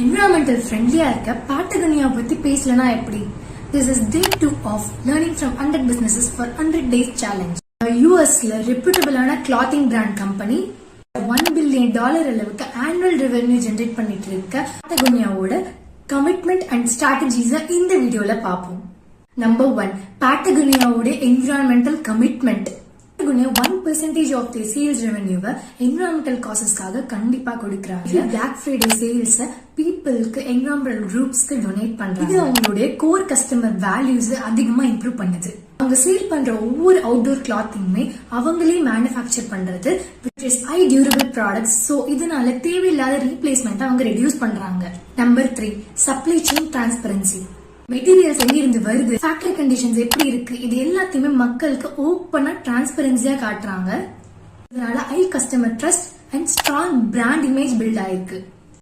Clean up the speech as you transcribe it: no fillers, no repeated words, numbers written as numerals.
environmental friendly-ஆ இருக்க Patagonia பத்தி பேசலனா எப்படி? This is day 2 of learning from 100 businesses for 100 days challenge. US-ல reputable-ஆன clothing brand company $1 billion அளவுக்கு annual revenue generate பண்ணிட்டு இருக்க Patagonia-ஓட commitment and strategies இந்த வீடியோல பாப்போம். Number 1, Patagonia-ஓட environmental commitment. Patagonia 1% of their sales revenue environmental causes-காக கண்டிப்பா கொடுக்கறாங்க. Black Friday sales peopleக்கு environmental groups-க்கு donate பண்றாங்க. இது அவங்களுடைய core customer values அதிகமா improve பண்ணுது. அவங்க சேல் பண்ற ஒவ்வொரு outdoor clothing-மே அவங்களே manufacture பண்றது, which is high durable products. So இதனால தேவையில்லாத replacement அவங்க reduce பண்றாங்க. Number 3, supply chain transparency. Materials எங்க இருந்து வருது, ஃபேக்டரி கண்டிஷன்ஸ் எப்படி இருக்கு, இது எல்லாத்தையுமே மக்களுக்கு ஓப்பனா டிரான்ஸ்பரன்சியா காட்டுறாங்க. இதனால high customer trust and strong brand image build ஆயிருக்கு.